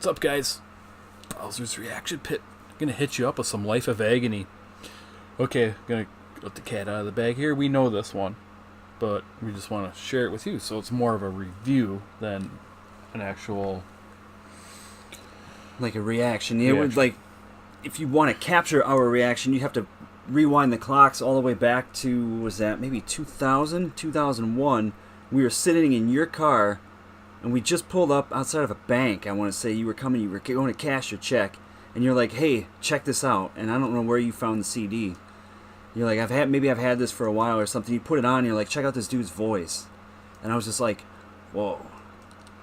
What's up, guys? Bowser's Reaction Pit. Gonna hit you up with some Life of Agony. Okay, gonna let the cat out of the bag here. We know this one, but we just want to share it with you. So it's more of a review than an actual... like a reaction. It would, like, if you want to capture our reaction, you have to rewind the clocks all the way back to, was that maybe 2000, 2001? We were sitting in your car, and we just pulled up outside of a bank. I want to say you were going to cash your check, and you're like, "Hey, check this out." And I don't know where you found the CD. You're like, I've had this for a while or something. You put it on, and you're like, "Check out this dude's voice," and I was just like, "Whoa."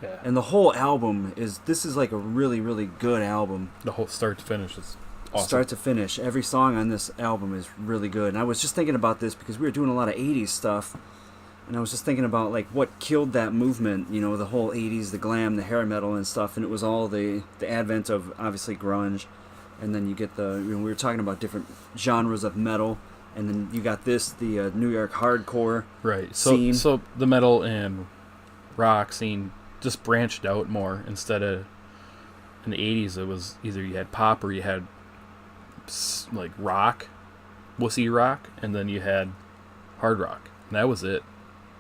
Yeah. And the whole album is like a really, really good album. The whole start to finish is awesome. Start to finish. Every song on this album is really good. And I was just thinking about this because we were doing a lot of 80s stuff. And I was just thinking about, like, what killed that movement, you know, the whole 80s, the glam, the hair metal and stuff. And it was all the advent of, obviously, grunge. And then you get we were talking about different genres of metal. And then you got the New York hardcore scene. So the metal and rock scene just branched out more. Instead of in the 80s, it was either you had pop or you had like rock, wussy rock, and then you had hard rock, and that was it.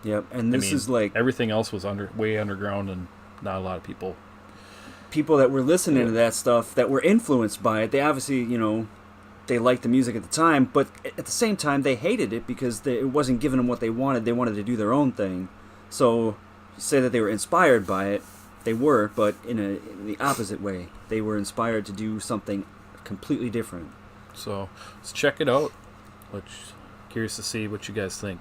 Yep. And this is like everything else was way underground, and not a lot of people that were listening to that stuff that were influenced by it. They obviously, you know, they liked the music at the time, but at the same time they hated it because it wasn't giving them what they wanted. They wanted to do their own thing. So say that they were inspired by it, they were, but in the opposite way. They were inspired to do something completely different. So let's check it out. Curious to see what you guys think.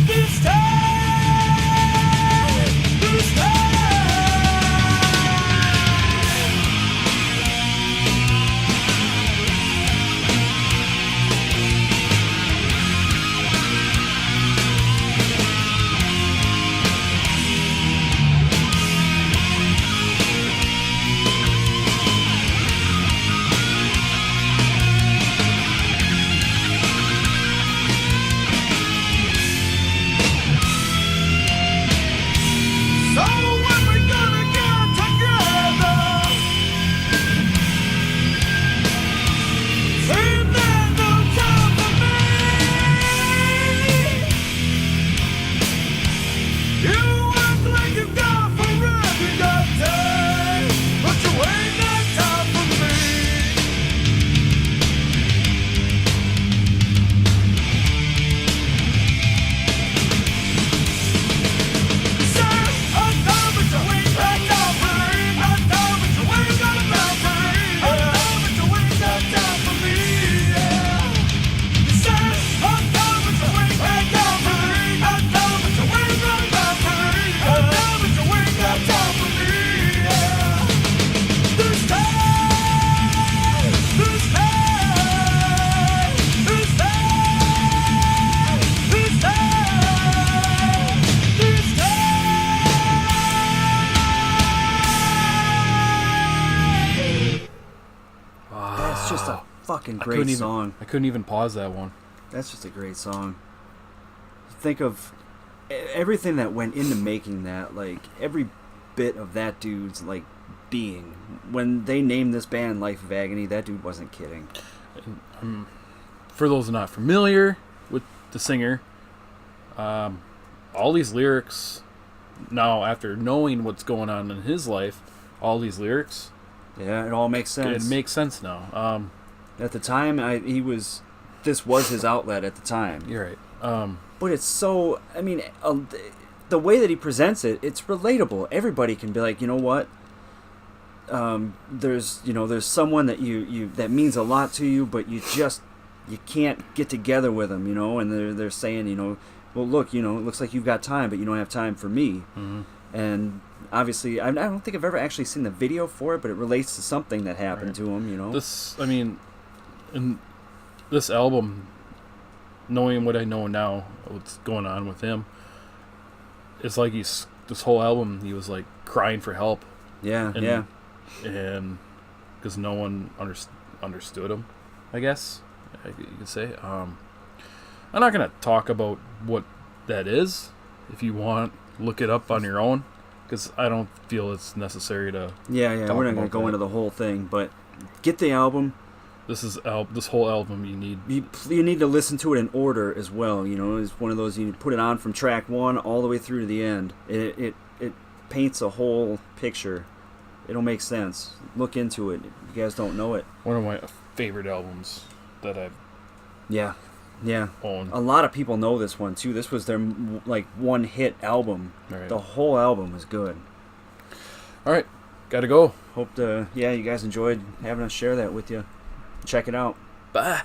This time just a fucking great song. I couldn't even pause that one. That's just a great song. Think of everything that went into making that, like every bit of that dude's like being. When they named this band Life of Agony, that dude wasn't kidding. For those not familiar with the singer, all these lyrics, now after knowing what's going on in his life, all these lyrics, yeah, it all makes sense. It makes sense now. At the time, this was his outlet at the time. You're right. But it's so, I mean, the way that he presents it, it's relatable. Everybody can be like, you know what? There's someone that you that means a lot to you, but you can't get together with them, and they're saying, well, look, it looks like you've got time, but you don't have time for me. Mm-hmm. And obviously, I don't think I've ever actually seen the video for it, but it relates to something that happened to him, In this album, knowing what I know now, what's going on with him, it's like this whole album, he was like crying for help. Yeah, and because no one understood him, I guess you could say. I'm not gonna talk about what that is. If you want, look it up on your own, because I don't feel it's necessary to. Yeah. We're not gonna go into the whole thing, but get the album. This whole album you need to listen to it in order as well. It's one of those, you put it on from track 1 all the way through to the end. It paints a whole picture. It'll make sense. Look into it. If you guys don't know it. One of my favorite albums that I've owned. A lot of people know this one too. This was their one hit album. Right. The whole album is good. All right, gotta go. Hope you guys enjoyed having us share that with you. Check it out. Bye.